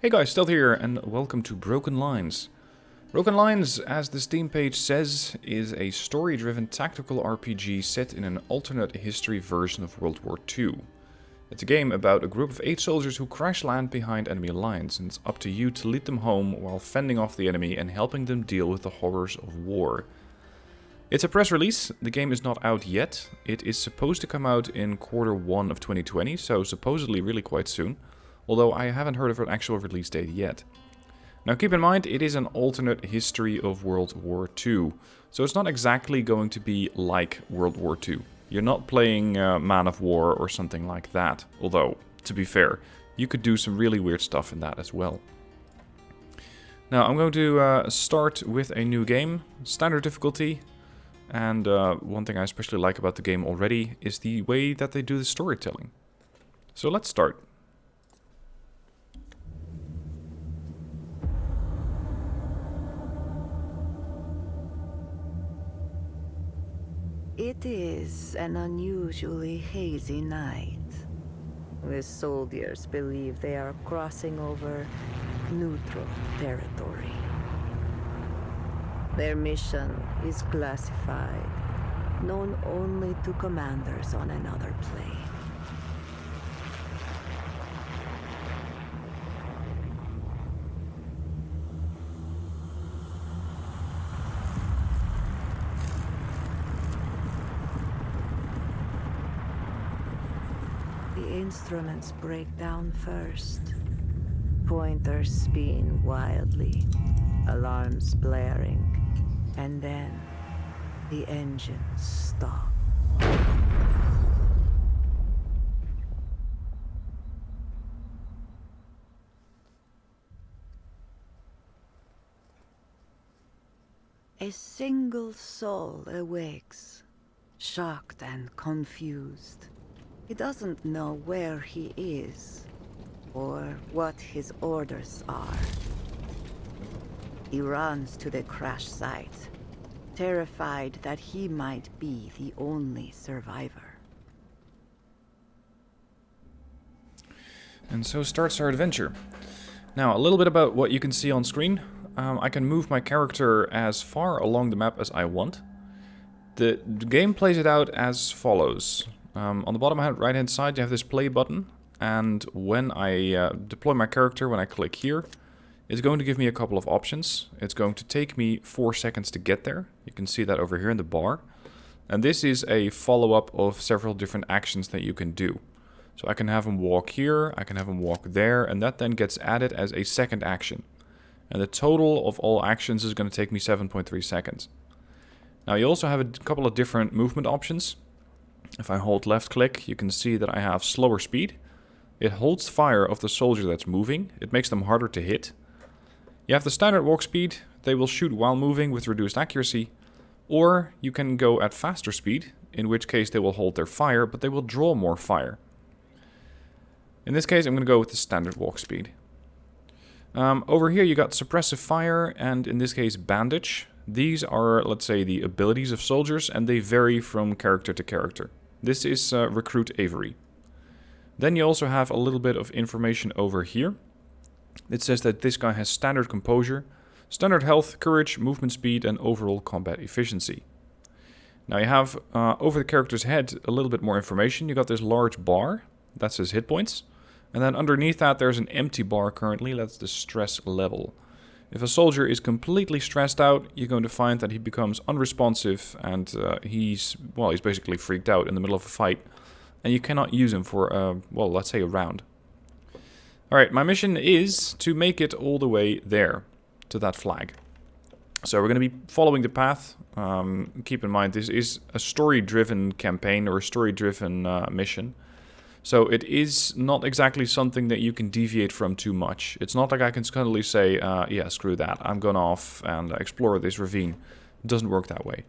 Hey guys, Stealth here, and welcome to Broken Lines. Broken Lines, as the Steam page says, is a story-driven tactical RPG set in an alternate history version of World War II. It's a game about a group of 8 soldiers who crash land behind enemy lines, and it's up to you to lead them home while fending off the enemy and helping them deal with the horrors of war. It's a press release. The game is not out yet. It is supposed to come out in Q1 of 2020, so supposedly really quite soon. Although I haven't heard of an actual release date yet. Now keep in mind, it is an alternate history of World War II, so it's not exactly going to be like World War II. You're not playing Man of War or something like that, although, to be fair, you could do some really weird stuff in that as well. Now I'm going to start with a new game, standard difficulty, and one thing I especially like about the game already is the way that they do the storytelling. So let's start. It is an unusually hazy night. The soldiers believe they are crossing over neutral territory. Their mission is classified, known only to commanders on another plane. The instruments break down first. Pointers spin wildly, alarms blaring, and then the engines stop. A single soul awakes, shocked and confused. He doesn't know where he is, or what his orders are. He runs to the crash site, terrified that he might be the only survivor. And so starts our adventure. Now, a little bit about what you can see on screen. I can move my character as far along the map as I want. The game plays it out as follows. On the bottom right hand side you have this play button, and when I deploy my character, when I click here, it's going to give me a couple of options. It's going to take me 4 seconds to get there. You can see that over here in the bar. And this is a follow-up of several different actions that you can do. So I can have him walk here, I can have him walk there, and that then gets added as a second action. And the total of all actions is going to take me 7.3 seconds. Now you also have a couple of different movement options. If I hold left click, you can see that I have slower speed. It holds fire of the soldier that's moving. It makes them harder to hit. You have the standard walk speed. They will shoot while moving with reduced accuracy. Or you can go at faster speed, in which case they will hold their fire, but they will draw more fire. In this case, I'm going to go with the standard walk speed. Over here you got suppressive fire, and in this case bandage. These are, let's say, the abilities of soldiers, and they vary from character to character. This is Recruit Avery. Then you also have a little bit of information over here. It says that this guy has standard composure, standard health, courage, movement speed, and overall combat efficiency. Now you have over the character's head a little bit more information. You got this large bar, that's his hit points. And then underneath that there's an empty bar currently, that's the stress level. If a soldier is completely stressed out, you're going to find that he becomes unresponsive and he's basically freaked out in the middle of a fight. And you cannot use him for, let's say a round. Alright, my mission is to make it all the way there, to that flag. So we're going to be following the path. Keep in mind, this is a story-driven campaign or a story-driven mission. So it is not exactly something that you can deviate from too much. It's not like I can suddenly say, yeah, screw that, I'm going off and explore this ravine. It doesn't work that way.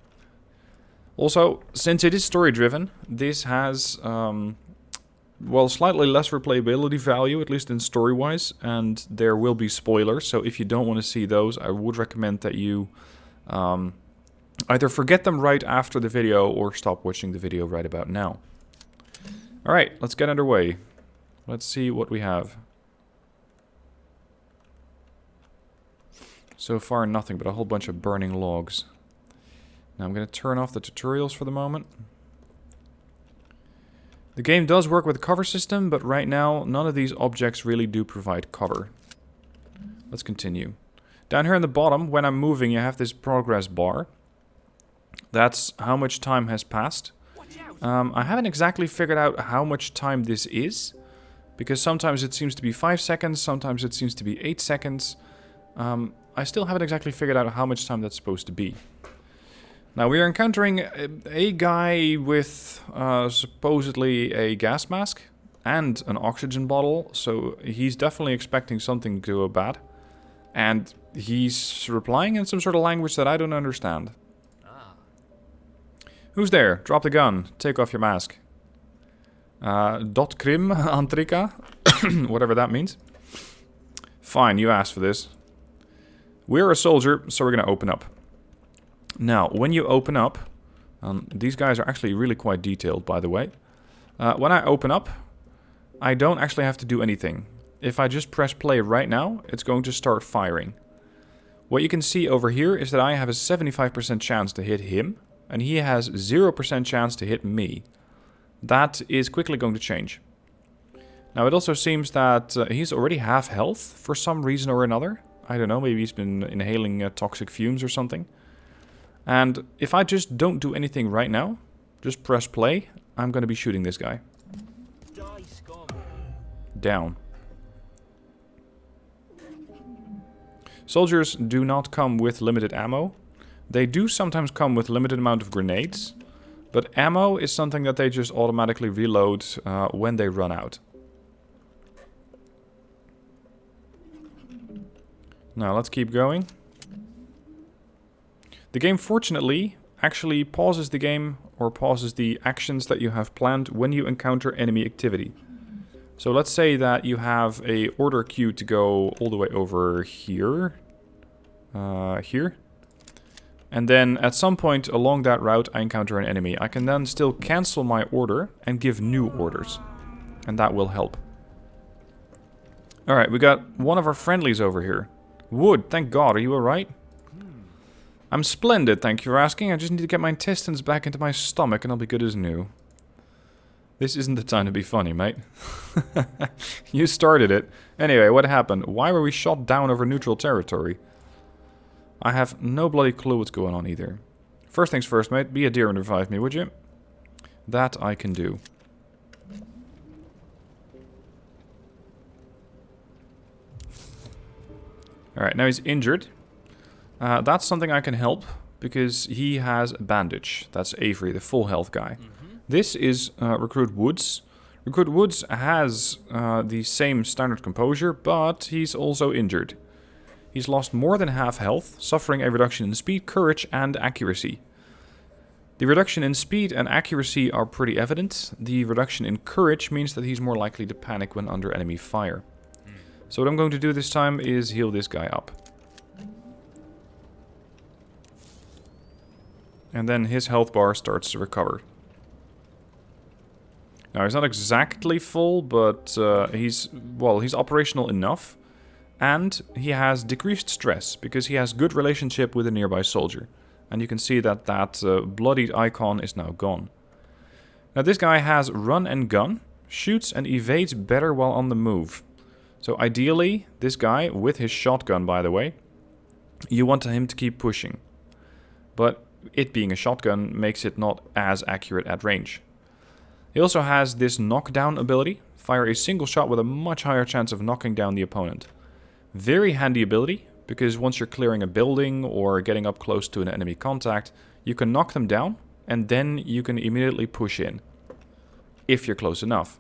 Also, since it is story-driven, this has, slightly less replayability value, at least in story-wise, and there will be spoilers, so if you don't want to see those, I would recommend that you either forget them right after the video or stop watching the video right about now. Alright, let's get underway. Let's see what we have. So far nothing but a whole bunch of burning logs. Now I'm going to turn off the tutorials for the moment. The game does work with a cover system, but right now none of these objects really do provide cover. Let's continue. Down here in the bottom, when I'm moving, you have this progress bar. That's how much time has passed. I haven't exactly figured out how much time this is, because sometimes it seems to be 5 seconds, sometimes it seems to be 8 seconds. I still haven't exactly figured out how much time that's supposed to be. Now we are encountering a guy with supposedly a gas mask and an oxygen bottle, so he's definitely expecting something to go bad. And he's replying in some sort of language that I don't understand. Who's there? Drop the gun. Take off your mask. Dot krim antrika? Whatever that means. Fine, you asked for this. We're a soldier, so we're going to open up. Now, when you open up... these guys are actually really quite detailed, by the way. When I open up, I don't actually have to do anything. If I just press play right now, it's going to start firing. What you can see over here is that I have a 75% chance to hit him, and he has 0% chance to hit me. That is quickly going to change. Now it also seems that he's already half health for some reason or another. I don't know, maybe he's been inhaling toxic fumes or something. And if I just don't do anything right now, just press play, I'm going to be shooting this guy. Down. Soldiers do not come with limited ammo. They do sometimes come with limited amount of grenades, but ammo is something that they just automatically reload when they run out. Now let's keep going. The game fortunately actually pauses the game or pauses the actions that you have planned when you encounter enemy activity. So let's say that you have a order queue to go all the way over here. Here. And then at some point along that route I encounter an enemy. I can then still cancel my order and give new orders. And that will help. Alright, we got one of our friendlies over here. Wood, thank God. Are you alright? I'm splendid, thank you for asking. I just need to get my intestines back into my stomach and I'll be good as new. This isn't the time to be funny, mate. You started it. Anyway, what happened? Why were we shot down over neutral territory? I have no bloody clue what's going on either. First things first, mate. Be a dear and revive me, would you? That I can do. Alright, now he's injured. That's something I can help, because he has a bandage. That's Avery, the full health guy. This is Recruit Woods. Recruit Woods has the same standard composure, but he's also injured. He's lost more than half health, suffering a reduction in speed, courage, and accuracy. The reduction in speed and accuracy are pretty evident. The reduction in courage means that he's more likely to panic when under enemy fire. So what I'm going to do this time is heal this guy up. And then his health bar starts to recover. Now he's not exactly full, but he's operational enough. And he has decreased stress, because he has good relationship with a nearby soldier. And you can see that that bloodied icon is now gone. Now this guy has run and gun, shoots and evades better while on the move. So ideally, this guy, with his shotgun by the way, you want him to keep pushing. But it being a shotgun makes it not as accurate at range. He also has this knockdown ability. Fire a single shot with a much higher chance of knocking down the opponent. Very handy ability, because once you're clearing a building or getting up close to an enemy contact, you can knock them down and then you can immediately push in. If you're close enough.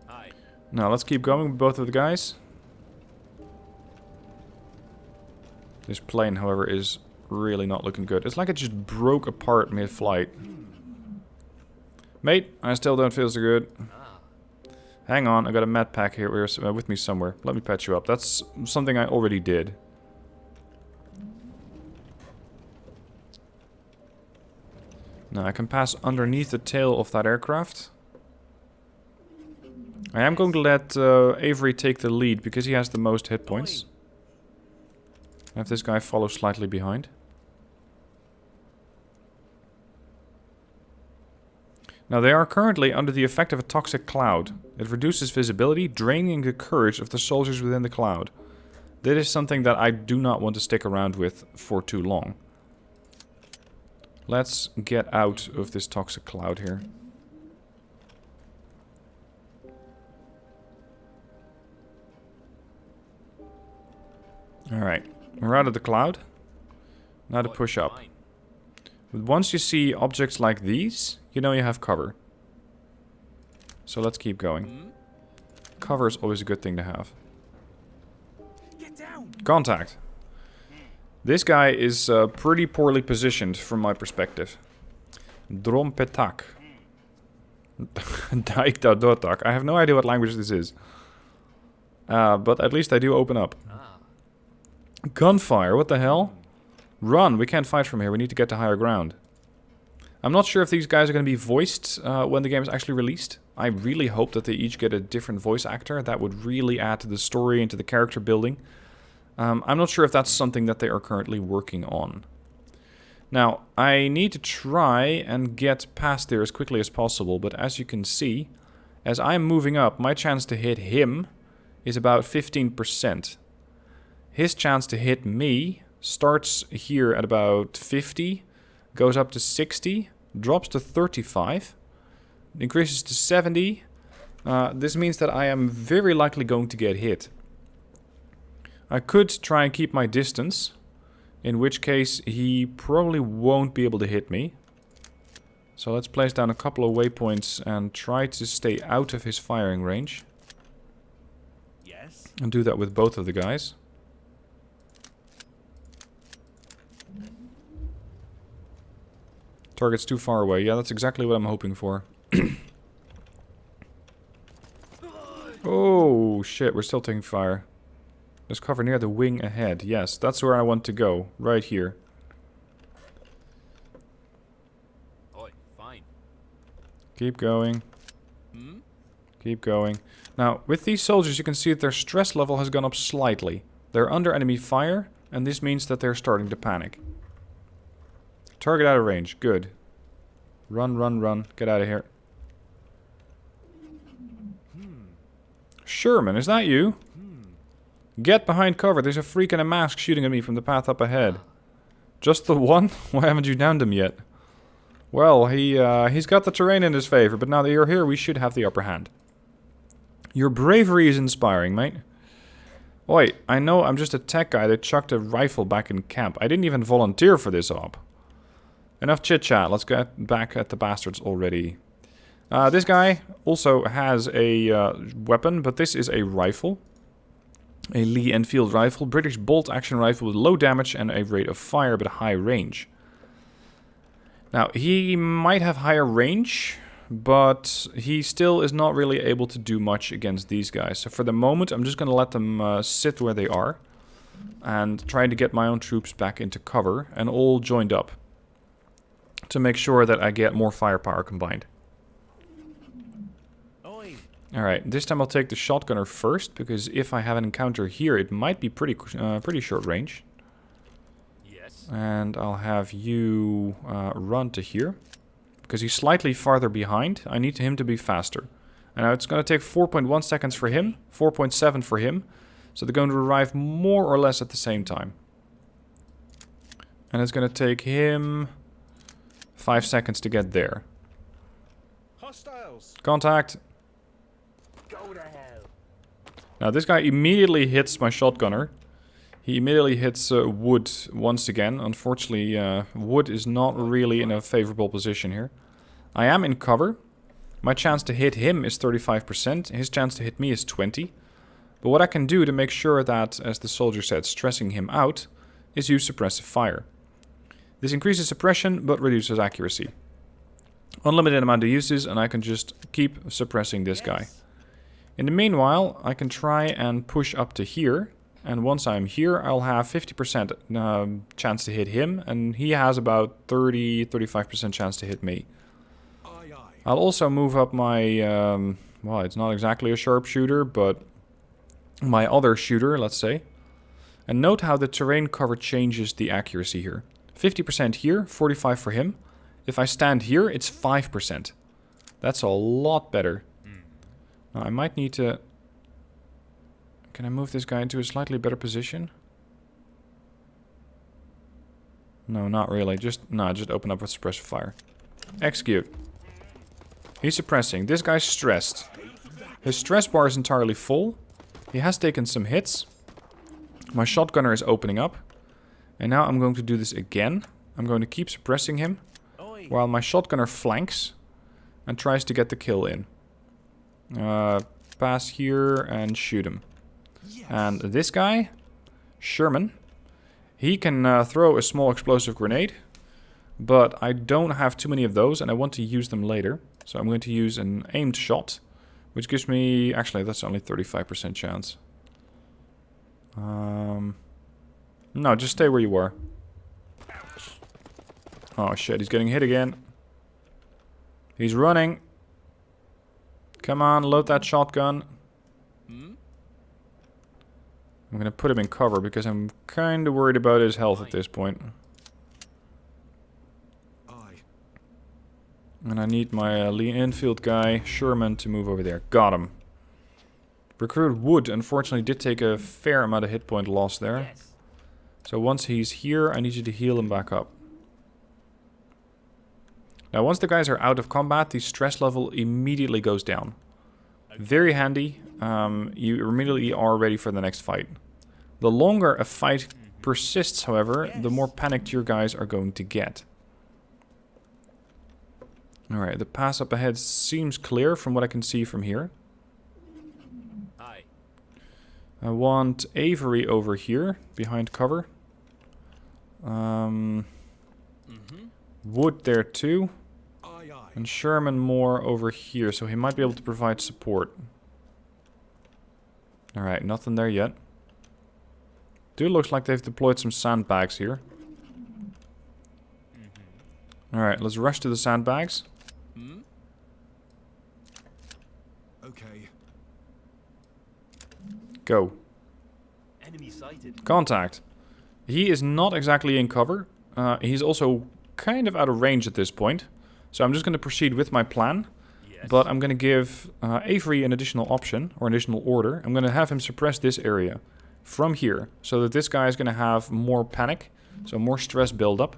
Hi. Now let's keep going with both of the guys. This plane, however, is really not looking good. It's like it just broke apart mid-flight. Mate, I still don't feel so good. Hang on, I got a med pack here with me somewhere. Let me patch you up. That's something I already did. Now I can pass underneath the tail of that aircraft. I am going to let Avery take the lead because he has the most hit points. Have this guy follow slightly behind. Now they are currently under the effect of a toxic cloud. It reduces visibility, draining the courage of the soldiers within the cloud. That is something that I do not want to stick around with for too long. Let's get out of this toxic cloud here. Alright, we're out of the cloud. Now to push up. But once you see objects like these, you know you have cover. So let's keep going. Cover is always a good thing to have. Contact. This guy is pretty poorly positioned from my perspective. Drompetak. Daikdadotak. I have no idea what language this is. But at least I do open up. Gunfire, what the hell? Run, we can't fight from here, we need to get to higher ground. I'm not sure if these guys are going to be voiced when the game is actually released. I really hope that they each get a different voice actor. That would really add to the story and to the character building. I'm not sure if that's something that they are currently working on. Now, I need to try and get past there as quickly as possible, but as you can see, as I'm moving up, my chance to hit him is about 15%. His chance to hit me starts here at about 50, goes up to 60, drops to 35, increases to 70. This means that I am very likely going to get hit. I could try and keep my distance, in which case he probably won't be able to hit me. So let's place down a couple of waypoints and try to stay out of his firing range. Yes. And do that with both of the guys. Target's too far away. Yeah, that's exactly what I'm hoping for. Oh, shit. We're still taking fire. There's cover near the wing ahead. Yes, that's where I want to go. Right here. Oi, fine. Keep going. Keep going. Now, with these soldiers, you can see that their stress level has gone up slightly. They're under enemy fire, and this means that they're starting to panic. Target out of range. Good. Run, run, run. Get out of here. Sherman, is that you? Get behind cover. There's a freak in a mask shooting at me from the path up ahead. Just the one? Why haven't you downed him yet? Well, he's got the terrain in his favor, but now that you're here, we should have the upper hand. Your bravery is inspiring, mate. Wait, I know I'm just a tech guy that chucked a rifle back in camp. I didn't even volunteer for this op. Enough chit-chat. Let's get back at the bastards already. This guy also has a weapon, but this is a rifle. A Lee Enfield rifle. British bolt-action rifle with low damage and a rate of fire, but high range. Now, he might have higher range, but he still is not really able to do much against these guys. So for the moment, I'm just going to let them sit where they are. And try to get my own troops back into cover and all joined up. To make sure that I get more firepower combined. Alright, this time I'll take the shotgunner first, because if I have an encounter here, it might be pretty short range. Yes. And I'll have you run to here, because he's slightly farther behind. I need him to be faster. And now it's going to take 4.1 seconds for him, 4.7 for him, so they're going to arrive more or less at the same time. And it's going to take him 5 seconds to get there. Hostiles. Contact. Go to hell. Now this guy immediately hits my shotgunner. He immediately hits wood once again. Unfortunately, wood is not really in a favorable position here. I am in cover. My chance to hit him is 35%. His chance to hit me is 20%. But what I can do to make sure that, as the soldier said, stressing him out, is use suppressive fire. This increases suppression, but reduces accuracy. Unlimited amount of uses, and I can just keep suppressing this guy. In the meanwhile, I can try and push up to here. And once I'm here, I'll have 50% chance to hit him. And he has about 30-35% chance to hit me. I'll also move up my... well, it's not exactly a sharpshooter, but my other shooter, let's say. And note how the terrain cover changes the accuracy here. 50% here, 45 for him. If I stand here, it's 5%. That's a lot better. Now I might need to... Can I move this guy into a slightly better position? No, not really. Just open up with suppressive fire. Execute. He's suppressing. This guy's stressed. His stress bar is entirely full. He has taken some hits. My shotgunner is opening up. And now I'm going to do this again. I'm going to keep suppressing him while my shotgunner flanks and tries to get the kill in. Pass here and shoot him. And this guy, Sherman, he can throw a small explosive grenade, but I don't have too many of those and I want to use them later. So I'm going to use an aimed shot, which gives me... Actually, that's only 35% chance. No, just stay where you are. Oh shit, he's getting hit again. He's running. Come on, load that shotgun. I'm gonna put him in cover because I'm kind of worried about his health at this point. And I need my Lee Enfield guy, Sherman, to move over there. Got him. Recruit Wood, unfortunately, did take a fair amount of hit point loss there. Yes. So once he's here, I need you to heal him back up. Now, once the guys are out of combat, the stress level immediately goes down. Very handy. You immediately are ready for the next fight. The longer a fight persists, however, the more panicked your guys are going to get. Alright, the pass up ahead seems clear from what I can see from here. Aye. I want Avery over here, behind cover. Wood there too. And Sherman more over here, so he might be able to provide support. Alright, nothing there yet. Dude, looks like they've deployed some sandbags here. Alright, let's rush to the sandbags. Okay. Go. Enemy sighted. Contact. He is not exactly in cover. He's also kind of out of range at this point. So I'm just going to proceed with my plan. Yes. But I'm going to give Avery an additional option, or an additional order. I'm going to have him suppress this area from here. So that this guy is going to have more panic. So more stress buildup.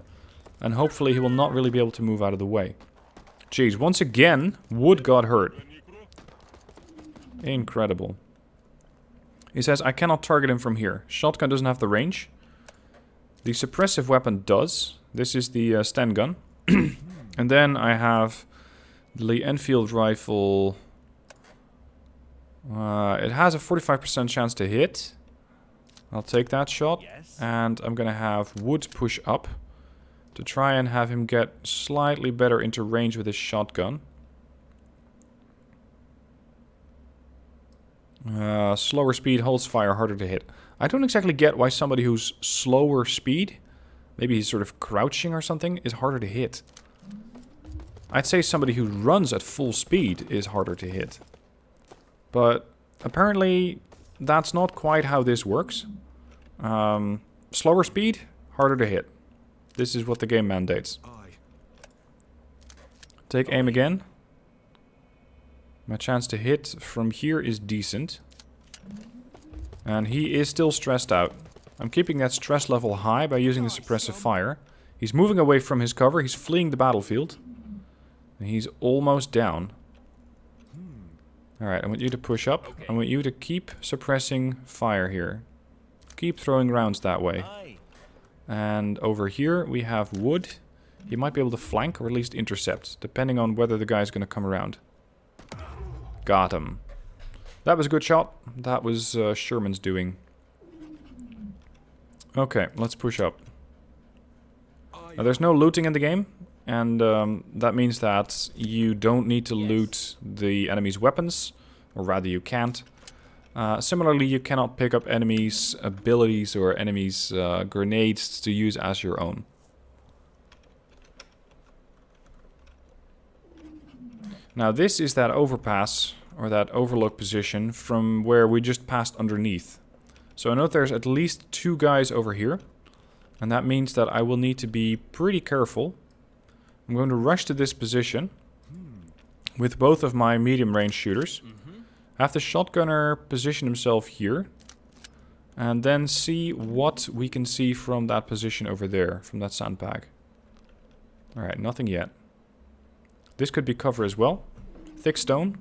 And hopefully he will not really be able to move out of the way. Jeez, once again, Wood got hurt. Incredible. He says, I cannot target him from here. Shotgun doesn't have the range. The suppressive weapon does. This is the Sten gun. And then I have the Lee Enfield rifle. It has a 45% chance to hit. I'll take that shot. Yes. And I'm going to have Wood push up to try and have him get slightly better into range with his shotgun. Slower speed holds fire, harder to hit. I don't exactly get why somebody who's slower speed, maybe he's sort of crouching or something, is harder to hit. I'd say somebody who runs at full speed is harder to hit. But apparently that's not quite how this works. Slower speed, harder to hit. This is what the game mandates. Take aim again. My chance to hit from here is decent. And he is still stressed out. I'm keeping that stress level high by using the suppressive fire. He's moving away from his cover. He's fleeing the battlefield. And he's almost down. Alright, I want you to push up. Okay. I want you to keep suppressing fire here. Keep throwing rounds that way. Aye. And over here we have Wood. He might be able to flank or at least intercept, depending on whether the guy's going to come around. Got him. That was a good shot. That was Sherman's doing. Okay, let's push up. Now, there's no looting in the game, and that means that you don't need to loot the enemy's weapons, or rather you can't. Similarly, you cannot pick up enemies' abilities or enemies' grenades to use as your own. Now this is that overpass, or that overlook position, from where we just passed underneath. So I know there's at least 2 guys over here. And that means that I will need to be pretty careful. I'm going to rush to this position with both of my medium range shooters. Have the shotgunner position himself here. And then see what we can see from that position over there, from that sandbag. Alright, nothing yet. This could be cover as well. Thick stone.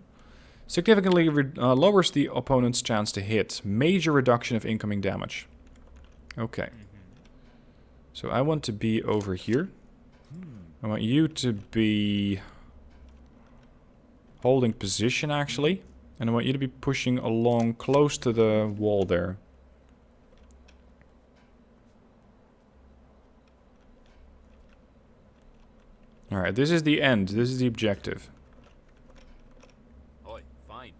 Significantly lowers the opponent's chance to hit. Major reduction of incoming damage. Okay. So I want to be over here. I want you to be holding position actually. And I want you to be pushing along close to the wall there. Alright, this is the end. This is the objective. Oi, fine.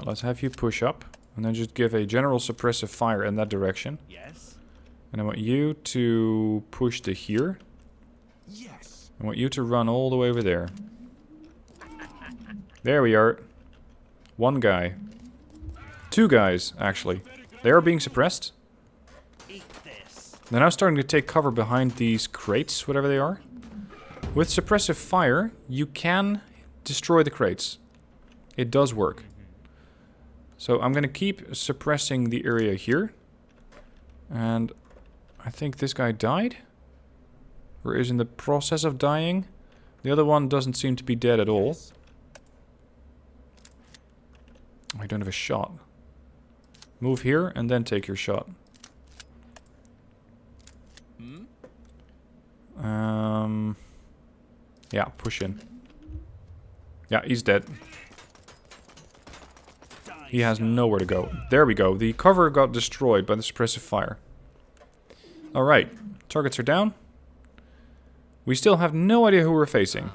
Let's have you push up. And then just give a general suppressive fire in that direction. Yes. And I want you to push to here. Yes. I want you to run all the way over there. There we are. 1 guy. 2 guys, actually. They are being suppressed. Eat this. They're now starting to take cover behind these crates, whatever they are. With suppressive fire, you can destroy the crates. It does work. So I'm going to keep suppressing the area here. And I think this guy died. Or is in the process of dying. The other one doesn't seem to be dead at all. I don't have a shot. Move here and then take your shot. Yeah, push in. Yeah, he's dead. He has nowhere to go. There we go. The cover got destroyed by the suppressive fire. Alright, targets are down. We still have no idea who we're facing.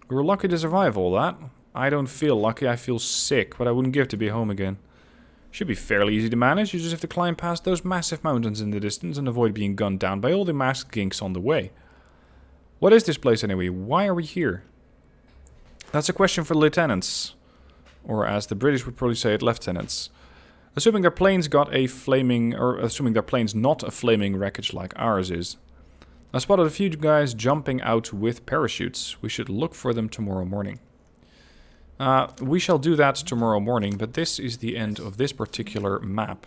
We were lucky to survive all that. I don't feel lucky, I feel sick, but I wouldn't give to be home again. Should be fairly easy to manage, you just have to climb past those massive mountains in the distance and avoid being gunned down by all the masked ginks on the way. What is this place anyway? Why are we here? That's a question for lieutenants. Or as the British would probably say it, lieutenants. Assuming their planes got a flaming, or assuming their plane's not a flaming wreckage like ours is. I spotted a few guys jumping out with parachutes. We should look for them tomorrow morning. We shall do that tomorrow morning, but this is the end of this particular map.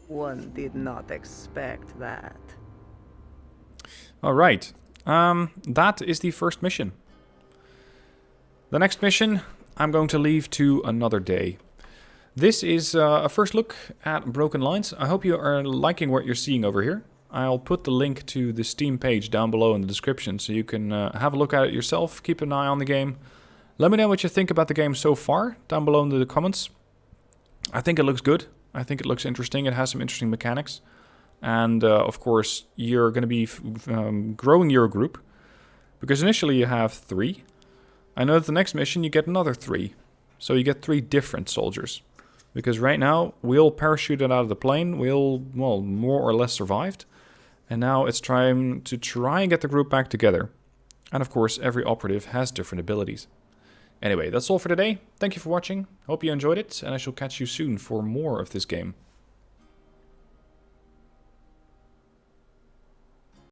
One did not expect that. Alright, that is the first mission. The next mission I'm going to leave to another day. This is a first look at Broken Lines. I hope you are liking what you're seeing over here. I'll put the link to the Steam page down below in the description so you can have a look at it yourself, keep an eye on the game. Let me know what you think about the game so far down below in the comments. I think it looks good. I think it looks interesting. It has some interesting mechanics. And of course, you're going to be growing your group. Because initially you have 3. I know that the next mission you get another 3. So you get 3 different soldiers. Because right now, we all parachuted out of the plane. We all, well, more or less survived. And now it's time to try and get the group back together. And of course, every operative has different abilities. Anyway, that's all for today. Thank you for watching. Hope you enjoyed it. And I shall catch you soon for more of this game.